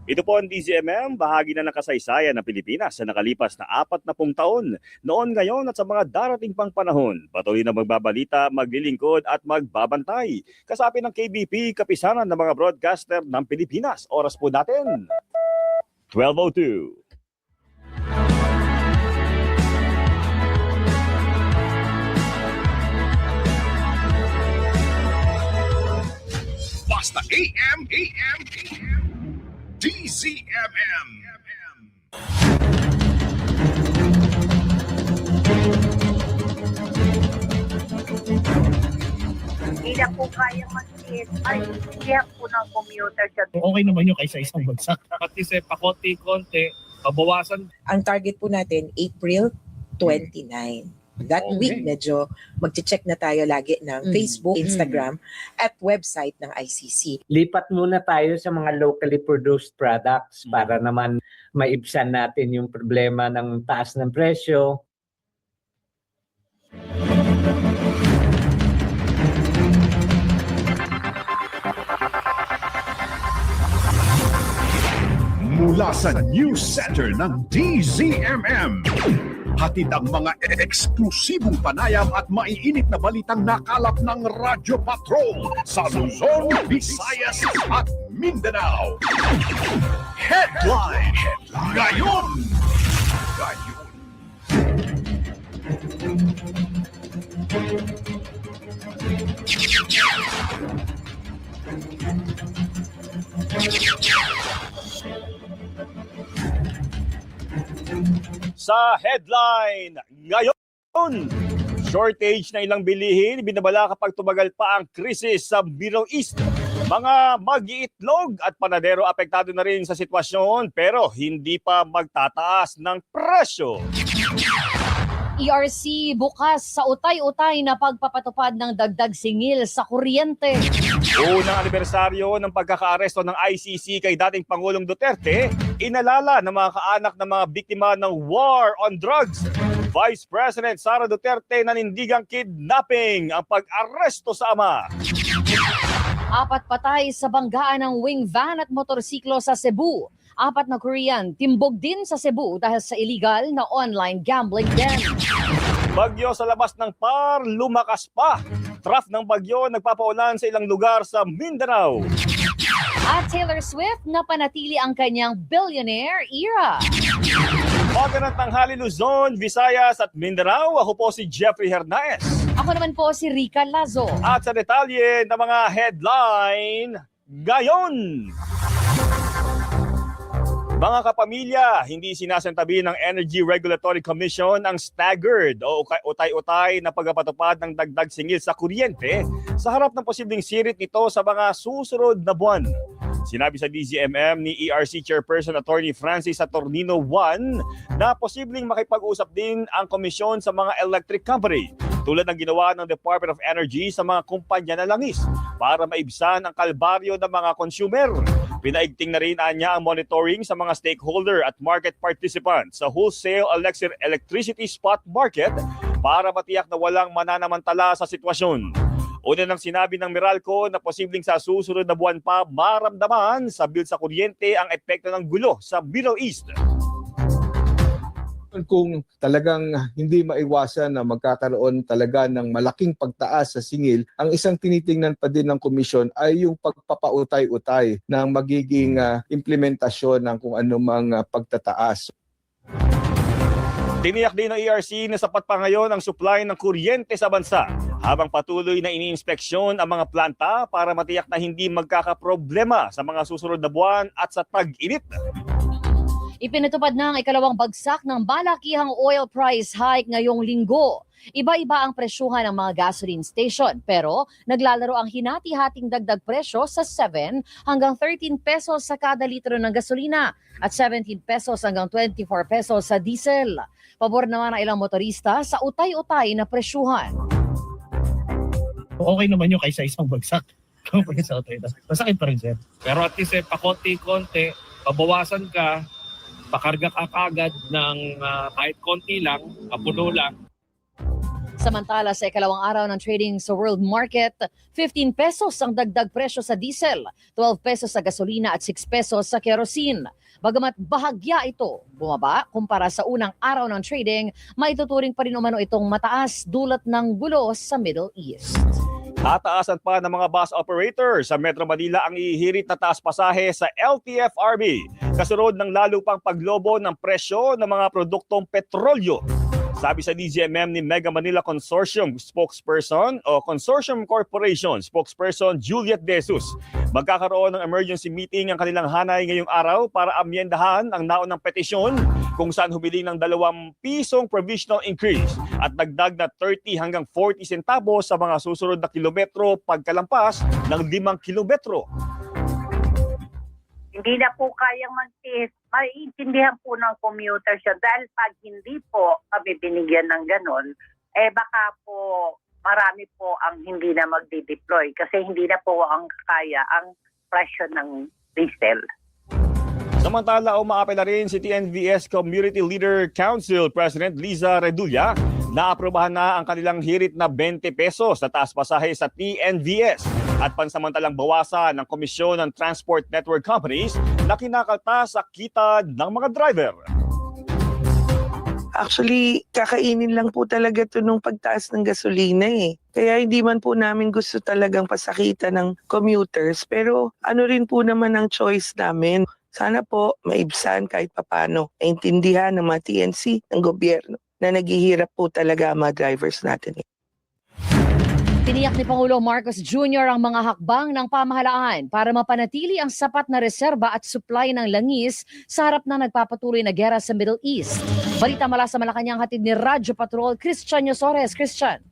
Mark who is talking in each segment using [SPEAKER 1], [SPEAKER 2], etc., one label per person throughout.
[SPEAKER 1] Ito po ang DZMM, bahagi na ng kasaysayan ng Pilipinas sa nakalipas na 40 taon. Noon, ngayon at sa mga darating pang panahon, patuloy na magbabalita, maglilingkod at magbabantay. Kasapi ng KBP, kapisanan ng mga broadcaster ng Pilipinas. Oras po natin, 12:02.
[SPEAKER 2] Basta AM, DZMM.
[SPEAKER 3] Hindi na po kaya mag-hit. Ay, kaya po ng commuter siya.
[SPEAKER 4] Okay naman yun kaysa isang bagsak. Pati sa pakonti-konti, pabawasan.
[SPEAKER 5] Ang target po natin, April 29. That week, medyo mag-check na tayo lagi ng Facebook, Instagram, at website ng ICC.
[SPEAKER 6] Lipat muna tayo sa mga locally produced products para naman maibsan natin yung problema ng taas ng presyo.
[SPEAKER 2] Mula sa News Center ng DZMM. Hatid ang mga eksklusibong panayam at maiinit na balitang nakalap ng Radyo Patrol sa Luzon, Visayas at Mindanao. Headline ngayon.
[SPEAKER 1] Sa headline ngayon, shortage na ilang bilihin, binabala kapag tumagal pa ang krisis sa Middle East. Mga mag-iitlog at panadero apektado na rin sa sitwasyon pero hindi pa magtataas ng presyo.
[SPEAKER 7] ERC bukas sa utay-utay na pagpapatupad ng dagdag singil sa kuryente.
[SPEAKER 1] Unang anibersaryo ng pagkakaaresto ng ICC kay dating Pangulong Duterte, inalala ng mga kaanak ng mga biktima ng war on drugs. Vice President Sara Duterte nanindigang kidnapping ang pag-aresto sa ama.
[SPEAKER 7] 4 patay sa banggaan ng wing van at motorsiklo sa Cebu. 4 na Korean timbog din sa Cebu dahil sa illegal na online gambling den.
[SPEAKER 1] Bagyo sa labas ng PAR, lumakas pa. Trough ng bagyo nagpapaulan sa ilang lugar sa Mindanao.
[SPEAKER 7] At Taylor Swift na panatili ang kanyang billionaire era.
[SPEAKER 1] Magandang tanghali Luzon, Visayas at Mindanao. Ako po si Jeffrey Hernaez.
[SPEAKER 7] Ako naman po si Rica Lazo.
[SPEAKER 1] At sa detalye ng mga headline ngayon. Mga kapamilya, hindi sinasantabi ng Energy Regulatory Commission ang staggered o utay-utay na pagpapatupad ng dagdag singil sa kuryente sa harap ng posibleng sirit nito sa mga susunod na buwan. Sinabi sa DZMM ni ERC Chairperson Attorney Francis Saturnino I na posibleng makipag-usap din ang komisyon sa mga electric company tulad ng ginawa ng Department of Energy sa mga kumpanya na langis para maibsan ang kalbaryo ng mga consumer. Pinaigting na rin niya ang monitoring sa mga stakeholder at market participants sa wholesale electricity spot market para matiyak na walang mananamantala sa sitwasyon. Una nang sinabi ng Meralco na posibleng sa susunod na buwan pa maramdaman sa bill sa kuryente ang epekto ng gulo sa Middle East.
[SPEAKER 8] Kung talagang hindi maiwasan na magkakaroon talaga ng malaking pagtaas sa singil, ang isang tinitingnan pa din ng komisyon ay yung pagpapautay-utay ng magiging implementasyon ng kung anumang pagtataas.
[SPEAKER 1] Tiniyak din ng ERC na sapat pa ngayon ang supply ng kuryente sa bansa habang patuloy na iniinspeksyon ang mga planta para matiyak na hindi magkakaproblema sa mga susunod na buwan at sa tag-init.
[SPEAKER 7] Ipinatupad na ang ikalawang bagsak ng malakihang oil price hike ngayong linggo. Iba-iba ang presyuhan ng mga gasoline station pero naglalaro ang hinati-hating dagdag presyo sa 7 hanggang 13 pesos sa kada litro ng gasolina at 17 pesos hanggang 24 pesos sa diesel. Pabor naman ang ilang motorista sa utay-utay na presyuhan.
[SPEAKER 4] Okay naman yun kaysa isang bagsak. Masakit pa rin, sir. Pero at least pakonti-konti, pabawasan ka, pakarga ka kagad ng kahit konti lang, kapuno lang.
[SPEAKER 7] Samantala sa ikalawang araw ng trading sa world market, 15 pesos ang dagdag presyo sa diesel, 12 pesos sa gasolina at 6 pesos sa kerosene. Bagamat bahagya ito bumaba kumpara sa unang araw ng trading, maituturing pa rin umano itong mataas dulot ng gulo sa Middle East.
[SPEAKER 1] Tataasan pa ng mga bus operator sa Metro Manila ang ihirit na taas pasahe sa LTFRB, kasunod ng lalo pang paglobo ng presyo ng mga produktong petrolyo. Sabi sa DZMM ni Mega Manila Consortium spokesperson o Consortium Corporation spokesperson Juliet De Jesus, magkakaroon ng emergency meeting ang kanilang hanay ngayong araw para amyendahan ang naunang petisyon kung saan humiling ng 2 pisong provisional increase at dagdag na 30 hanggang 40 centavos sa mga susunod na kilometro pagkalampas ng 5 kilometro.
[SPEAKER 3] Hindi na po kayang magtiis. Maiintindihan po ng commuter siya dahil pag hindi po kami binigyan ng ganon, baka po marami po ang hindi na magdi-deploy kasi hindi na po ang kaya ang presyo ng diesel.
[SPEAKER 1] Samantala, umaapela rin si TNVS Community Leader Council President Liza Redulla na aprobahan na ang kanilang hirit na 20 pesos na taas pasahe sa TNVS at pansamantalang bawasan ng komisyon ng Transport Network Companies na kinakaltas sa kita ng mga driver.
[SPEAKER 9] Actually, kakainin lang po talaga ito nung pagtaas ng gasolina eh. Kaya hindi man po namin gusto talagang pasakita ng commuters. Pero ano rin po naman ang choice namin. Sana po maibsan kahit papano. Naintindihan ng mga TNC, ng gobyerno na naghihirap po talaga ang mga drivers natin.
[SPEAKER 7] Tiniyak ni Pangulong Marcos Jr. ang mga hakbang ng pamahalaan para mapanatili ang sapat na reserba at supply ng langis sa harap ng nagpapatuloy na gera sa Middle East. Balita mula sa Malacanang, hatid ni Radyo Patrol Christian Yosores. Christian.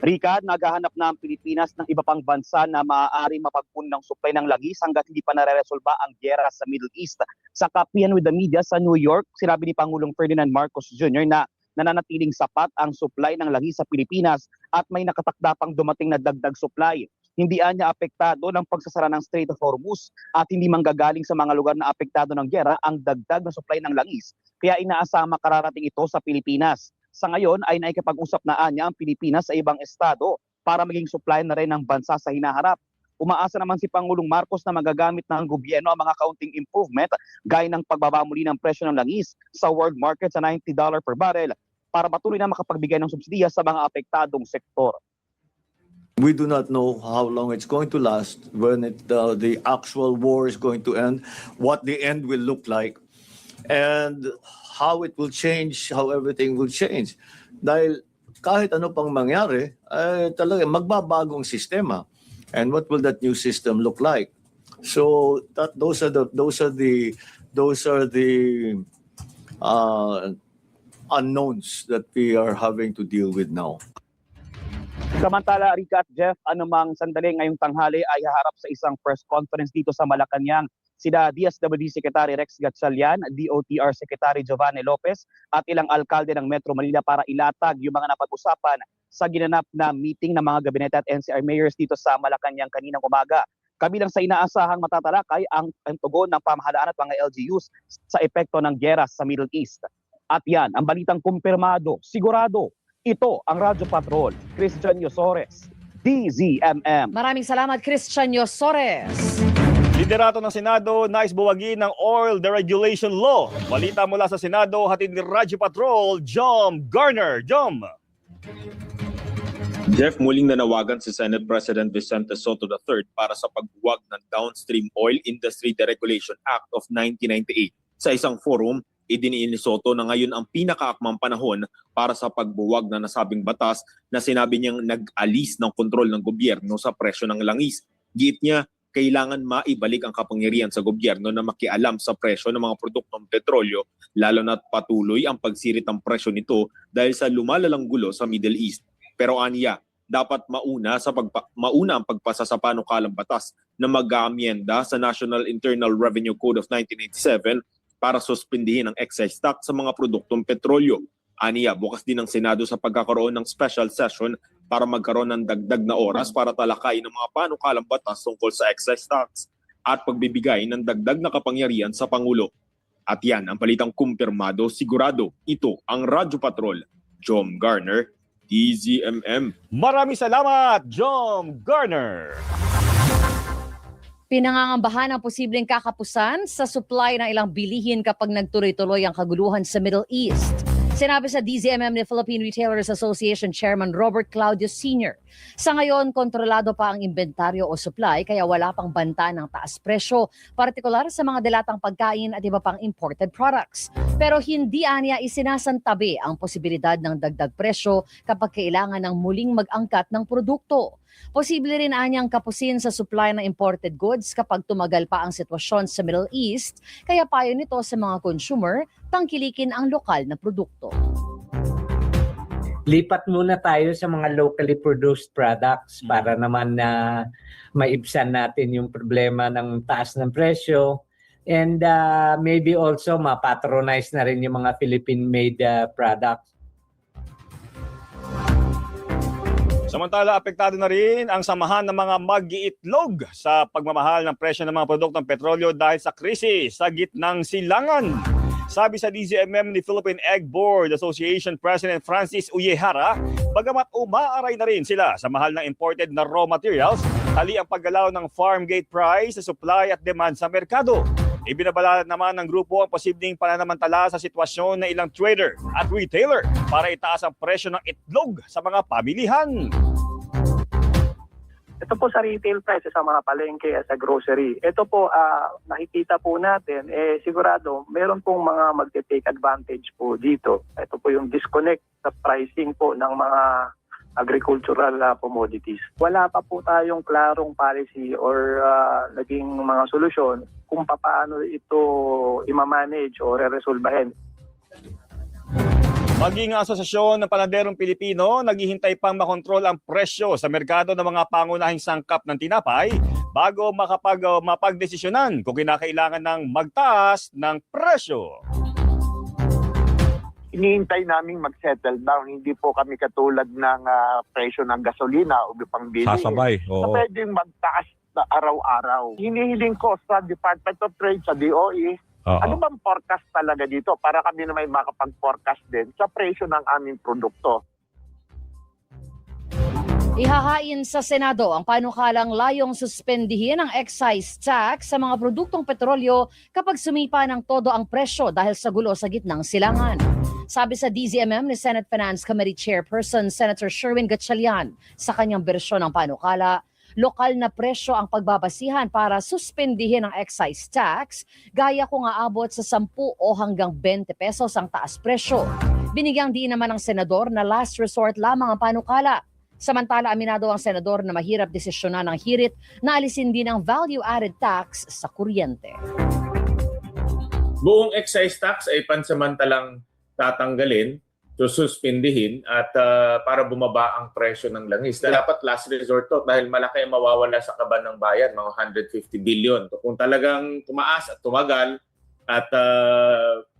[SPEAKER 10] Rika, naghahanap na ang Pilipinas ng iba pang bansa na maaari mapagpuno ng supply ng langis hanggat hindi pa nare-resolba ang gera sa Middle East. Sa kapihan with the media sa New York, sinabi ni Pangulong Ferdinand Marcos Jr. na nananatiling sapat ang supply ng langis sa Pilipinas at may nakatakda pang dumating na dagdag supply. Hindi niya apektado ng pagsasara ng Strait of Hormuz at hindi manggagaling sa mga lugar na apektado ng gera ang dagdag na supply ng langis. Kaya inaasama kararating ito sa Pilipinas. Sa ngayon ay naikipag-usap na niya ang Pilipinas sa ibang estado para maging supply na rin ng bansa sa hinaharap. Umaasa naman si Pangulong Marcos na magagamit ng gobyerno ang mga kaunting improvement gaya ng pagbaba muli ng presyo ng langis sa world market sa $90 per barrel para patuloy na makapagbigay ng subsidiya sa mga apektadong sektor.
[SPEAKER 11] We do not know how long it's going to last, when the actual war is going to end, what the end will look like, and how it will change, how everything will change. Dahil kahit ano pang mangyari, talaga magbabagong sistema. And what will that new system look like? So those are the unknowns that we are having to deal with now.
[SPEAKER 10] Samantala, Rika at Jeff, anumang sandali ngayong tanghali ay haharap sa isang press conference dito sa Malacanang sina DSWD Secretary Rex Gatchalian, DOTR Secretary Giovanni Lopez at ilang alkalde ng Metro Manila para ilatag yung mga napag-usapan sa ginanap na meeting ng mga gabinete at NCR mayors dito sa Malacanang kaninang umaga. Kabilang sa inaasahang matatalakay ang tugon ng pamahalaan at mga LGUs sa epekto ng gera sa Middle East. At yan, ang balitang kumpirmado, sigurado, ito ang Radyo Patrol, Christian Yosores, DZMM.
[SPEAKER 7] Maraming salamat, Christian Yosores.
[SPEAKER 1] Liderato ng Senado, nais buwagin ng Oil Deregulation Law. Balita mula sa Senado, hatid ni Radyo Patrol, Jom Garner. Jom!
[SPEAKER 12] Jeff, muling nanawagan si Senate President Vicente Soto III para sa pagbuwag ng Downstream Oil Industry Deregulation Act of 1998. Sa isang forum, idiniin ni Soto na ngayon ang pinakaakmang panahon para sa pagbuwag na nasabing batas na sinabi niyang nag-alis ng kontrol ng gobyerno sa presyo ng langis. Giit niya, kailangan maibalik ang kapangyarihan sa gobyerno na makialam sa presyo ng mga produktong petrolyo, lalo na't patuloy ang pagsirit ng presyo nito dahil sa lumalalang gulo sa Middle East. Pero aniya, dapat mauna ang pagpasa sa panukalang batas na mag-aamyenda sa National Internal Revenue Code of 1987 para suspindihin ang excise tax sa mga produktong petrolyo. Aniya, bukas din ang Senado sa pagkakaroon ng special session para magkaroon ng dagdag na oras para talakayin ng mga panukalang batas tungkol sa excise tax at pagbibigay ng dagdag na kapangyarihan sa Pangulo. At yan, ang palitang kumpirmado, sigurado, ito ang Radyo Patrol, Jom Garner, DZMM.
[SPEAKER 1] Maraming salamat, John Garner.
[SPEAKER 7] Pinangangambahan ang posibleng kakapusan sa supply ng ilang bilihin kapag nagtuloy-tuloy ang kaguluhan sa Middle East. Sinabi sa DZMM ni Philippine Retailers Association Chairman Robert Claudio Sr. Sa ngayon, kontrolado pa ang inventaryo o supply kaya wala pang banta ng taas presyo, partikular sa mga dilatang pagkain at iba pang imported products. Pero hindi aniya isinasantabi ang posibilidad ng dagdag presyo kapag kailangan ng muling mag-angkat ng produkto. Posible rin anyang kapusin sa supply ng imported goods kapag tumagal pa ang sitwasyon sa Middle East, kaya payo nito sa mga consumer, tangkilikin ang lokal na produkto.
[SPEAKER 6] Lipat muna tayo sa mga locally produced products para naman na maibsan natin yung problema ng taas ng presyo. And maybe also mapatronize na rin yung mga Philippine-made products.
[SPEAKER 1] Samantala, apektado na rin ang samahan ng mga mag-iitlog sa pagmamahal ng presyo ng mga produktong petrolyo dahil sa krisis sa gitnang silangan. Sabi sa DZMM ni Philippine Egg Board Association President Francis Uyehara, bagamat umaaray na rin sila sa mahal ng imported na raw materials, tali ang paggalaw ng farm gate price sa supply at demand sa merkado. Ibinabala naman ng grupo ang posibleng pananamantala sa sitwasyon ng ilang trader at retailer para itaas ang presyo ng itlog sa mga pamilihan.
[SPEAKER 13] Ito po sa retail price sa mga palengke at sa grocery. Ito po nakikita po natin sigurado meron pong mga magte-take advantage po dito. Ito po yung disconnect sa pricing po ng mga agricultural commodities. Wala pa po tayong klarong policy or naging mga solusyon kung paano ito i-manage o re-resolbahin.
[SPEAKER 1] Maging ang Asosasyon ng Panaderong Pilipino, naghihintay pang makontrol ang presyo sa merkado ng mga pangunahing sangkap ng tinapay bago mapagdesisyonan kung kinakailangan ng magtaas ng presyo.
[SPEAKER 14] Iniintay naming mag-settle down. Hindi po kami katulad ng presyo ng gasolina o ibang bili.
[SPEAKER 15] Sasabay, oo.
[SPEAKER 14] So, pwedeng magtaas na araw-araw. Hinihiling ko sa Department of Trade, sa DOE, ano bang forecast talaga dito para kami na may makapag-forecast din sa presyo ng aming produkto.
[SPEAKER 7] Ihahain sa Senado ang panukalang layong suspendihin ang excise tax sa mga produktong petrolyo kapag sumipa ng todo ang presyo dahil sa gulo sa gitnang silangan. Sabi sa DZMM ni Senate Finance Committee Chairperson Senator Sherwin Gatchalian sa kanyang bersyon ng panukala, lokal na presyo ang pagbabasihan para suspendihin ang excise tax, gaya kung aabot sa 10 o hanggang 20 pesos ang taas presyo. Binigyang diin naman ng senador na last resort lamang ang panukala. Samantala, aminado ang senador na mahirap desisyonan ng hirit na alisin din ang value-added tax sa kuryente.
[SPEAKER 12] Buong excise tax ay pansamantalang tatanggalin, suspindihin at para bumaba ang presyo ng langis. Dapat last resort to dahil malaki ang mawawala sa kaban ng bayan, mga 150 billion. So, kung talagang tumaas at tumagal at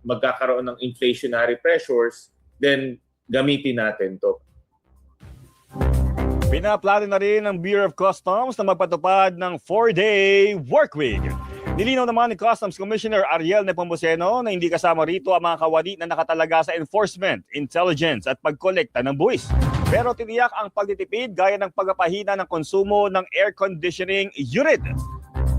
[SPEAKER 12] magkakaroon ng inflationary pressures, then gamitin natin to.
[SPEAKER 1] Pinaplano na rin ng Bureau of Customs na magpatupad ng 4-day workweek. Nilinaw naman ni Customs Commissioner Ariel Nepomuceno na hindi kasama rito ang mga kawani na nakatalaga sa enforcement, intelligence at pagkolekta ng buwis. Pero tiniyak ang pagtitipid gaya ng pagpapahina ng konsumo ng air conditioning unit.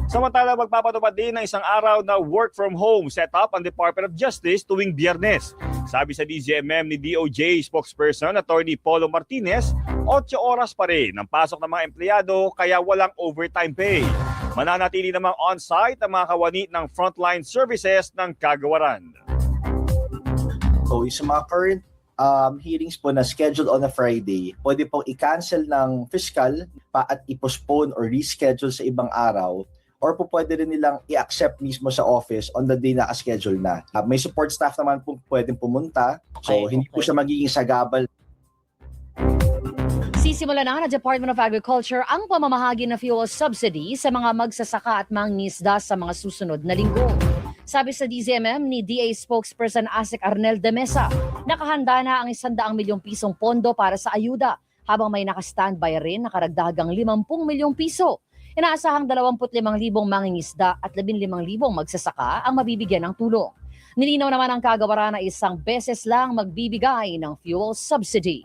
[SPEAKER 1] Samantala, magpapatupad din ng isang araw na work from home setup ang Department of Justice tuwing Biyernes. Sabi sa DZMM ni DOJ spokesperson Attorney Polo Martinez, 8 oras pa rin ang pasok ng mga empleyado kaya walang overtime pay. Mananatili namang on-site ang mga kawani ng frontline services ng kagawaran.
[SPEAKER 16] So, sa mga current hearings po na scheduled on a Friday, pwede pong i-cancel ng fiscal at i-postpone or reschedule sa ibang araw, or po pwede rin nilang i-accept mismo sa office on the day na schedule na. May support staff naman po pwedeng pumunta, so hindi po siya magiging sagabal.
[SPEAKER 7] Sisimula na ng Department of Agriculture ang pamamahagi ng fuel subsidy sa mga magsasaka at mangingisda sa mga susunod na linggo. Sabi sa DZMM ni DA spokesperson Asik Arnel de Mesa, nakahanda na ang 100 milyong pisong pondo para sa ayuda, habang may naka-standby rin na karagdagang 50 milyong piso. Inaasahang 25,000 mangingisda at 15,000 magsasaka ang mabibigyan ng tulong. Nilinaw naman ang kagawaran na isang beses lang magbibigay ng fuel subsidy.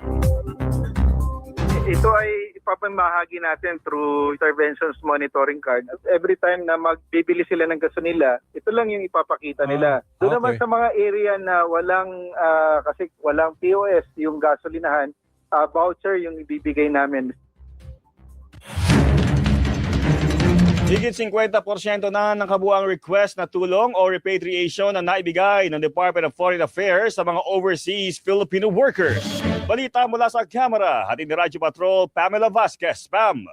[SPEAKER 13] Ito ay ipapamahagi natin through interventions monitoring card. Every time na magbibili sila ng gasolina, ito lang yung ipapakita nila. Doon naman sa mga area na kasi walang POS yung gasolinahan, voucher yung ibibigay namin.
[SPEAKER 1] Higit 50% na ng kabuang request na tulong o repatriation na naibigay ng Department of Foreign Affairs sa mga overseas Filipino workers. Balita mula sa kamera, hatid ni Radyo Patrol, Pamela Vasquez. Pam.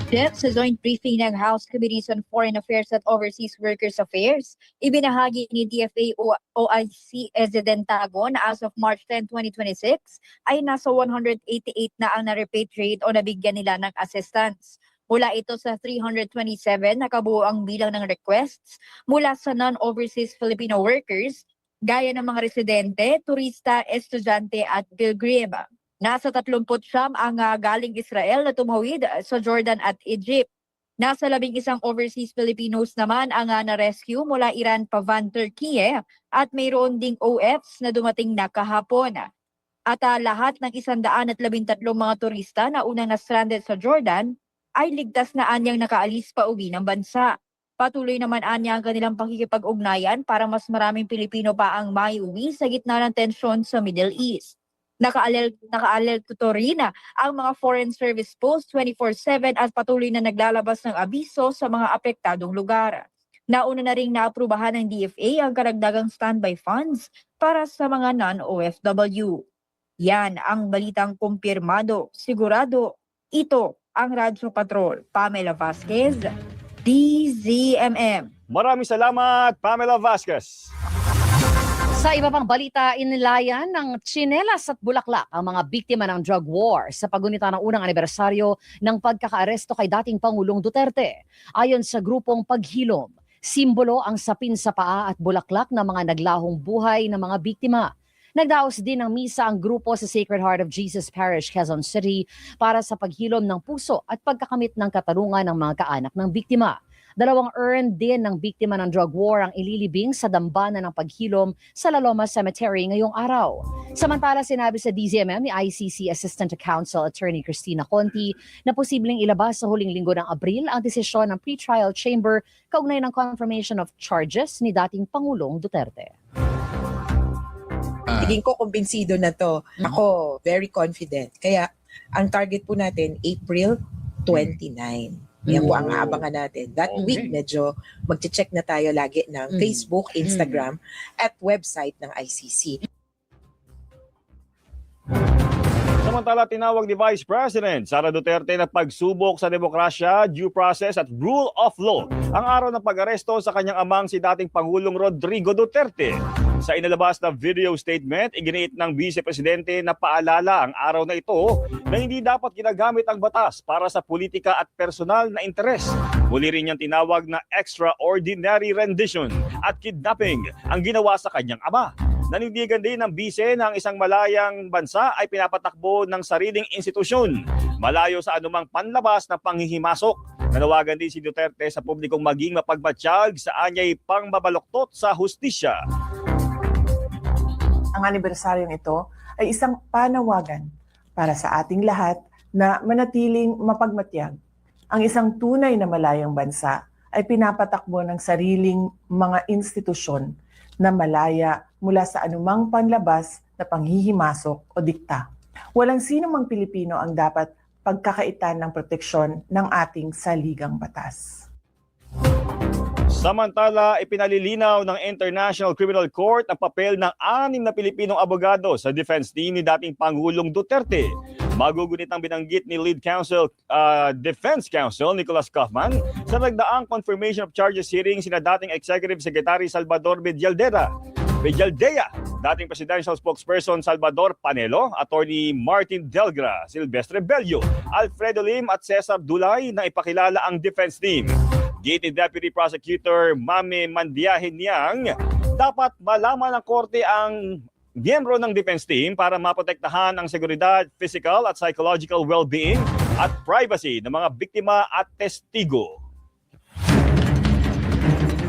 [SPEAKER 15] Jeff, sa joint briefing ng House Committees on Foreign Affairs at Overseas Workers Affairs, ibinahagi ni DFA OIC Esedentago na as of March 10, 2026 ay nasa 188 na ang na-repatriate o nabigyan nila ng assistance. Mula ito sa 327 na kabuoang bilang ng requests mula sa non-overseas Filipino workers, gaya ng mga residente, turista, estudyante at pilgrim. Nasa 30 ang galing Israel na tumawid sa Jordan at Egypt. Nasa 11 overseas Filipinos naman ang na-rescue mula Iran, Pavan, Turkey at mayroon ding OFs na dumating na kahapon. At lahat ng 113 mga turista na unang na-stranded sa Jordan ay ligtas na anyang nakaalis pa uwi ng bansa. Patuloy naman anya ang kanilang pakikipag-ugnayan para mas maraming Pilipino pa ang maiuwi sa gitna ng tensyon sa Middle East. Naka-alerto rin ang mga Foreign Service Post 24/7 at patuloy na naglalabas ng abiso sa mga apektadong lugar. Nauna na ring naaprubahan ng DFA ang karagdagang standby funds para sa mga non-OFW. Yan ang balitang kumpirmado, sigurado. Ito ang Radyo Patrol. Pamela Vasquez, DZMM.
[SPEAKER 1] Maraming salamat, Pamela Vasquez.
[SPEAKER 7] Sa iba pang balita, inilayan ng tsinelas at bulaklak ang mga biktima ng drug war sa pagunita ng unang anibersaryo ng pagkakaaresto kay dating Pangulong Duterte. Ayon sa grupong Paghilom, simbolo ang sapin sa paa at bulaklak ng mga naglahong buhay ng mga biktima. Nagdaos din ng misa ang grupo sa Sacred Heart of Jesus Parish, Quezon City para sa paghilom ng puso at pagkakamit ng katarungan ng mga kaanak ng biktima. 2 urn din ng biktima ng drug war ang ililibing sa dambana ng paghilom sa La Loma Cemetery ngayong araw. Samantala, sinabi sa DZMM ni ICC Assistant Counsel Attorney Cristina Conti na posibleng ilabas sa huling linggo ng Abril ang desisyon ng pretrial chamber kaugnay ng confirmation of charges ni dating Pangulong Duterte.
[SPEAKER 5] Tingin ko kumbinsido na to. Ako, very confident. Kaya, ang target po natin, April 29. Yan po ang aabangan natin. That week, medyo mag-check na tayo lagi ng Facebook, Instagram, at website ng ICC.
[SPEAKER 1] Samantala, tinawag ni Vice President Sara Duterte na pagsubok sa demokrasya, due process at rule of law ang araw ng pag-aresto sa kanyang amang si dating Pangulong Rodrigo Duterte. Sa inalabas na video statement, iginiit ng Vice Presidente na paalala ang araw na ito na hindi dapat ginagamit ang batas para sa politika at personal na interes. Muli rin niyang tinawag na extraordinary rendition at kidnapping ang ginawa sa kanyang ama. Nanindigan din ng bise na ang isang malayang bansa ay pinapatakbo ng sariling institusyon, malayo sa anumang panlabas na panghihimasok. Nanawagan din si Duterte sa publikong maging mapagmatsyag sa anyay pangbabaluktot sa hustisya.
[SPEAKER 17] Ang anibersaryong ito ay isang panawagan para sa ating lahat na manatiling mapagmatyag. Ang isang tunay na malayang bansa ay pinapatakbo ng sariling mga institusyon na malaya mula sa anumang panlabas na panghihimasok o dikta. Walang sino mang Pilipino ang dapat pagkakaitan ng proteksyon ng ating saligang batas.
[SPEAKER 1] Samantala, ipinalilinaw ng International Criminal Court ang papel ng 6 na Pilipinong abogado sa defense team ni dating Pangulong Duterte. Magugunit ang binanggit ni Lead Defense Counsel Nicholas Kaufman sa nagdaang confirmation of charges hearing sina dating Executive Secretary Salvador Medialdea, dating Presidential Spokesperson Salvador Panelo, Attorney Martin Delgra, Silvestre Bello, Alfredo Lim at Cesar Dulay na ipakilala ang defense team. Gate Deputy Prosecutor Mame Mandiahe-Niang, dapat malaman ng korte ang miyembro ng defense team para maprotektahan ang seguridad, physical at psychological well-being at privacy ng mga biktima at testigo.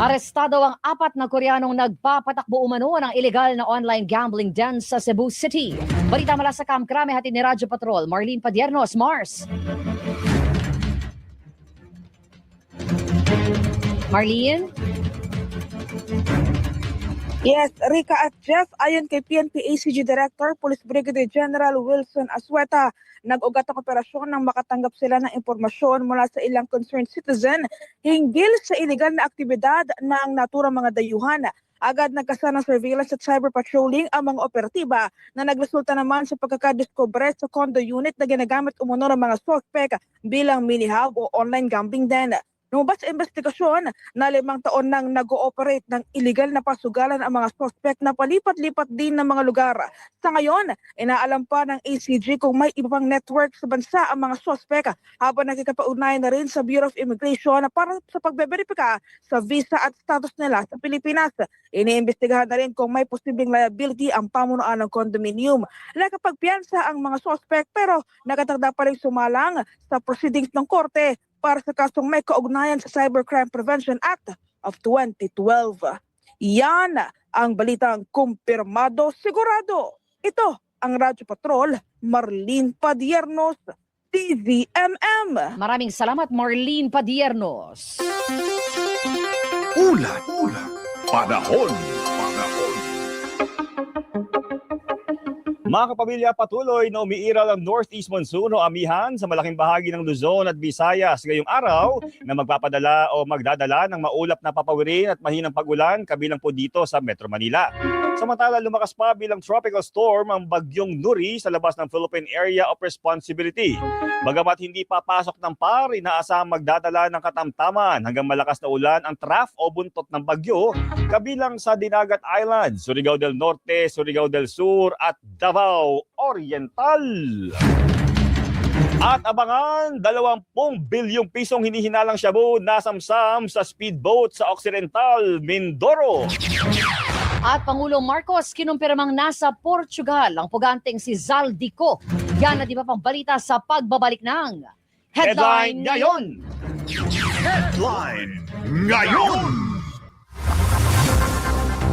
[SPEAKER 7] Arestado ang 4 na Koreanong nagpapatakbo umano ng illegal na online gambling den sa Cebu City. Balita mula sa Kamkrame, hatid ni Radyo Patrol, Marlene Padiernos, Mars. Marlene?
[SPEAKER 18] Yes, Rika at Jeff, ayon kay PNP ACG Director, Police Brigadier General Wilson Asueta, nag-ugat ang operasyon nang makatanggap sila ng impormasyon mula sa ilang concerned citizen hinggil sa illegal na aktibidad ng naturang mga dayuhan. Agad nagkasa ng surveillance at cyber patrolling ang mga operatiba na nagresulta naman sa pagkakadiscover sa condo unit na ginagamit umuno ng mga suspect bilang mini-hub o online gambling den. Lumabas sa investigasyon na 5 taon nang nag-ooperate ng illegal na pasugalan ang mga suspect na palipat-lipat din ng mga lugar. Sa ngayon, inaalam pa ng ACG kung may iba pang network sa bansa ang mga suspect habang nakikipag-ugnayan na rin sa Bureau of Immigration para sa pagbeberipika sa visa at status nila sa Pilipinas. Iniimbestigahan na rin kung may posibleng liability ang pamunuan ng condominium. Nakapagpiyansa ang mga suspect pero nakatagda pa rin sumalang sa proceedings ng korte para sa kasong may kaugnayan sa Cybercrime Prevention Act of 2012. Yan ang balitang kumpirmado sigurado. Ito ang Radyo Patrol, Marlene Padiernos, TVMM.
[SPEAKER 7] Maraming salamat, Marlene Padiernos.
[SPEAKER 2] Ulat, panahon.
[SPEAKER 1] Mga kapamilya, patuloy na umiiral ang northeast monsoon o amihan sa malaking bahagi ng Luzon at Visayas ngayong araw na magpapadala o magdadala ng maulap na papawirin at mahinang pag-ulan kabilang po dito sa Metro Manila. Samantala, lumakas pa bilang tropical storm ang bagyong Nuri sa labas ng Philippine Area of Responsibility. Bagamat hindi papasok ng PAR, inaasahang magdadala ng katamtaman hanggang malakas na ulan ang trough o buntot ng bagyo kabilang sa Dinagat Island, Surigao del Norte, Surigao del Sur at Davao Oriental. At abangan, 20 bilyong pisong hinihinalang shabu nasamsam sa speedboat sa Occidental, Mindoro.
[SPEAKER 7] At Pangulong Marcos kinumpirmang nasa Portugal ang puganteng si Zaldico. Yan na di ba pang balita sa pagbabalik ng Headline Ngayon.
[SPEAKER 2] Headline Ngayon.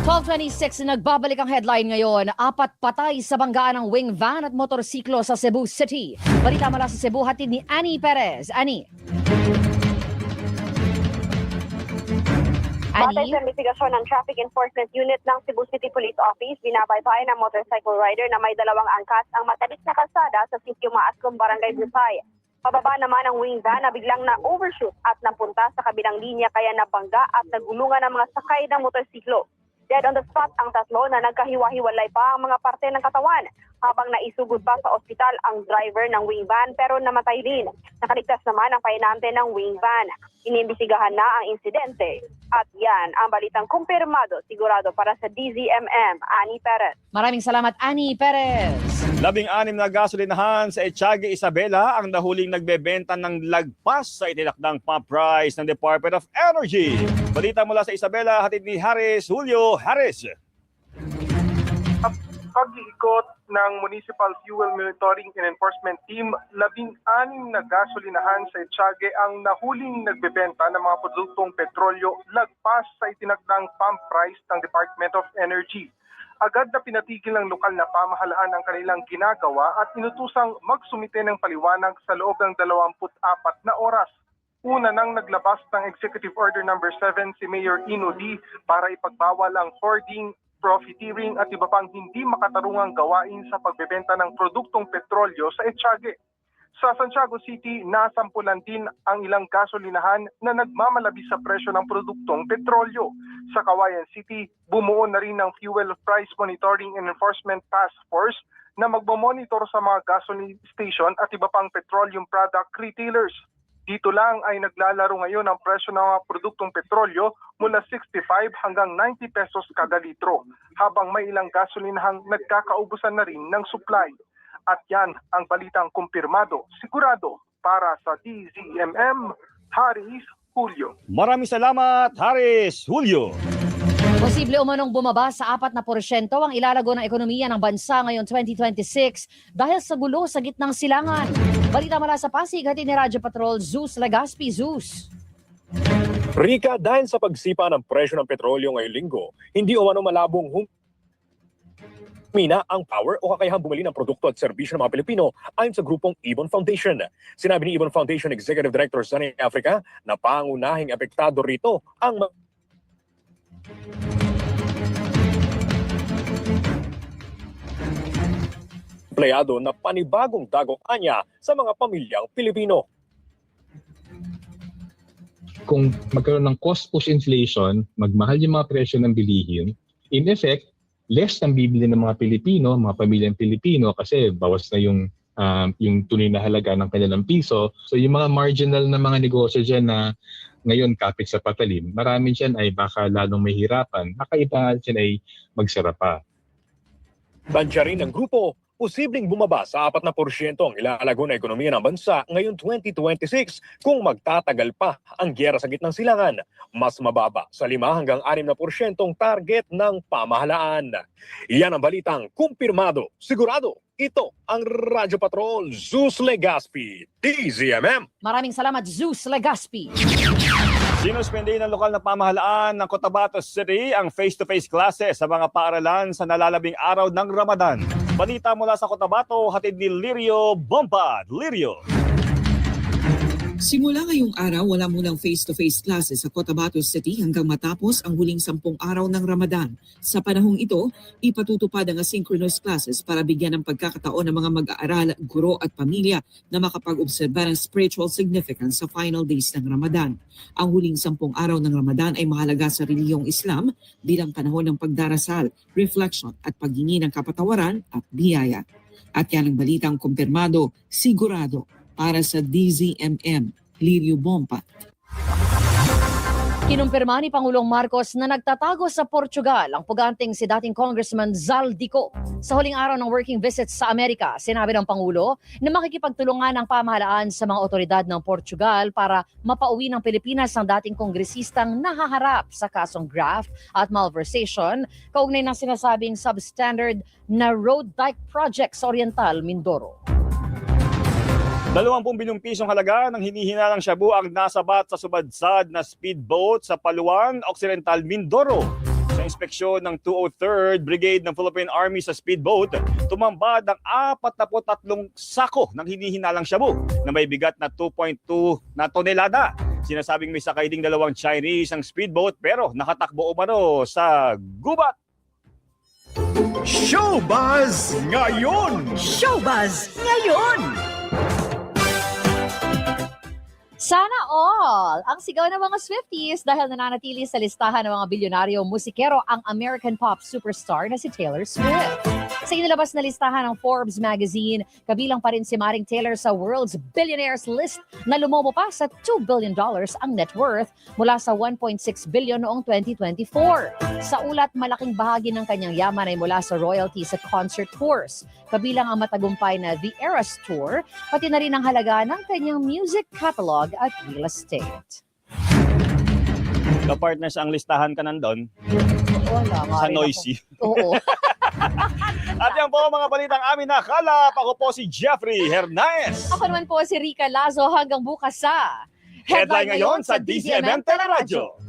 [SPEAKER 7] 12:26 nagbabalik ang headline ngayon. 4 patay sa banggaan ng wing van at motorsiklo sa Cebu City. Balita mula sa Cebu, hatid ni Annie Perez. Annie.
[SPEAKER 19] Batay sa investigasyon ng Traffic Enforcement Unit ng Cebu City Police Office, binabaybayin ng motorcycle rider na may 2 angkas ang matalis na kalsada sa Sitio Maascom, Barangay Busay. Pababa naman ang wing van na biglang na-overshoot at napunta sa kabilang linya kaya nabangga at nagulungan ng mga sakay ng motorsiklo. Dead on the spot ang 3 na nagkahiwa-hiwalay pa ang mga parte ng katawan habang naisugod pa sa ospital ang driver ng wing van pero namatay din. Nakaligtas naman ang painante ng wing van. Iniimbestigahan na ang insidente. At yan ang balitang kumpirmado sigurado para sa DZMM, Annie Perez.
[SPEAKER 7] Maraming salamat, Annie Perez.
[SPEAKER 1] 16 na gasolinahan sa Etiague, Isabela ang nahuling nagbebenta ng lagpas sa itinakdang pump price ng Department of Energy. Balita mula sa Isabela, hatid ni Harris Julio Harris.
[SPEAKER 20] Pag-iikot ng Municipal Fuel Monitoring and Enforcement Team, 16 na gasolinahan sa Etiague ang nahuling nagbebenta ng mga produktong petrolyo lagpas sa itinakdang pump price ng Department of Energy. Agad na pinatigil ng lokal na pamahalaan ang kanilang ginagawa at inutusang magsumite ng paliwanag sa loob ng 24 na oras. Una nang naglabas ng Executive Order No. 7 si Mayor Ino D para ipagbawal ang hoarding, profiteering at iba pang hindi makatarungang gawain sa pagbebenta ng produktong petrolyo sa Etiague. Sa Santiago City, nasampulan din ang ilang gasolinahan na nagmamalabi sa presyo ng produktong petrolyo. Sa Cauayan City, bumuo na rin ng Fuel Price Monitoring and Enforcement Task Force na magmamonitor sa mga gasoline station at iba pang petroleum product retailers. Dito lang ay naglalaro ngayon ang presyo ng mga produktong petrolyo mula 65 hanggang 90 pesos kada litro, habang may ilang gasolinahang nagkakaubusan na rin ng supply. At yan ang balitang kumpirmado, sigurado para sa DZMM, Harris Julio.
[SPEAKER 1] Maraming salamat, Harris Julio.
[SPEAKER 7] Posible umanong bumaba sa 4% ang ilalago ng ekonomiya ng bansa ngayong 2026 dahil sa gulo sa gitnang silangan. Balita mula sa Pasig, hatid ni Radyo Patrol, Zeus Legaspi. Zeus.
[SPEAKER 21] Rika, dahil sa pagsipa ng presyo ng petrolyo ngayong linggo, hindi umano malabong Mina ang power o kakayahang bumili ng produkto at serbisyo ng mga Pilipino ayon sa grupong Ibon Foundation. Sinabi ni Ibon Foundation Executive Director Sunny Africa na pangunahing apektado rito ang empleyado na panibagong dagok anya sa mga pamilyang Pilipino.
[SPEAKER 8] Kung magkaroon ng cost push inflation, magmahal yung mga presyo ng bilihin, in effect, less ang bibili ng mga Pilipino, mga pamilyang Pilipino kasi bawas na yung tunay na halaga ng kanilang piso. So yung mga marginal na mga negosyo dyan na ngayon kapit sa patalim, marami dyan ay baka lalong mahirapan, baka iba dyan ay magsara pa.
[SPEAKER 21] Tansya rin ng grupo, posibleng bumaba sa 4% ang ilalago na ekonomiya ng bansa ngayon 2026 kung magtatagal pa ang gyera sa gitnang silangan. Mas mababa sa 5 hanggang 6% target ng pamahalaan. Iyan ang balitang kumpirmado, sigurado. Ito ang Radyo Patrol, Zeus Legaspi, DZMM.
[SPEAKER 7] Maraming salamat, Zeus Legaspi.
[SPEAKER 1] Sinuspende ng lokal na pamahalaan ng Cotabato City ang face-to-face classes sa mga paaralan sa nalalabing araw ng Ramadan. Balita mula sa Cotabato, hatid ni Lirio Bompad. Lirio.
[SPEAKER 22] Simula ngayong araw, wala munang face-to-face classes sa Cotabato City hanggang matapos ang huling 10 araw ng Ramadan. Sa panahong ito, ipatutupad ang asynchronous classes para bigyan ng pagkakataon ng mga mag-aaral, guro at pamilya na makapag-obserba ng spiritual significance sa final days ng Ramadan. Ang huling 10 araw ng Ramadan ay mahalaga sa reliyong Islam bilang panahon ng pagdarasal, reflection at paghingi ng kapatawaran at biyaya. At yan ang balitang kumpirmado, sigurado, para sa DZMM, Lirio Bompa.
[SPEAKER 7] Kinumpirma ni Pangulong Marcos na nagtatago sa Portugal ang puganteng si dating Congressman Zaldico. Sa huling araw ng working visit sa Amerika, sinabi ng Pangulo na makikipagtulungan ang pamahalaan sa mga otoridad ng Portugal para mapauwi ng Pilipinas ang dating kongresistang nahaharap sa kasong graft at malversation kaugnay ng sinasabing substandard na road dike project sa Oriental Mindoro.
[SPEAKER 1] 20 bilyong pisong halaga ng hinihinalang shabu ang nasabat sa subadsad na speedboat sa Paluan, Occidental Mindoro. Sa inspeksyon ng 203rd Brigade ng Philippine Army sa speedboat, tumambad ang 43 sako ng hinihinalang shabu na may bigat na 2.2 na tonelada. Sinasabing may sakay ding 2 Chinese ang speedboat pero nakatakbo umano sa gubat.
[SPEAKER 2] Showbuzz ngayon!
[SPEAKER 7] Showbuzz ngayon! Sana all! Ang sigaw ng mga Swifties dahil nananatili sa listahan ng mga bilyonaryo musikero ang American pop superstar na si Taylor Swift. Sa inilabas na listahan ng Forbes magazine, kabilang pa rin si Maring Taylor sa World's Billionaires list na lumobo pa sa $2 billion ang net worth mula sa 1.6 billion noong 2024. Sa ulat, malaking bahagi ng kanyang yaman ay mula sa royalties at concert tours. Kabilang ang matagumpay na The Eras Tour, pati na rin ang halaga ng kanyang music catalog at real estate.
[SPEAKER 1] Ka-partners ang listahan ka nandun
[SPEAKER 7] Wala nga
[SPEAKER 1] sa
[SPEAKER 7] rin
[SPEAKER 1] Noisy.
[SPEAKER 7] ako. Oo.
[SPEAKER 1] At yan po ang mga balitang amin na kalap. Ako po si Jeffrey Hernaez.
[SPEAKER 7] Ako naman po si Rica Lazo hanggang bukas sa
[SPEAKER 1] Headline ngayon sa DZMM Teleradyo.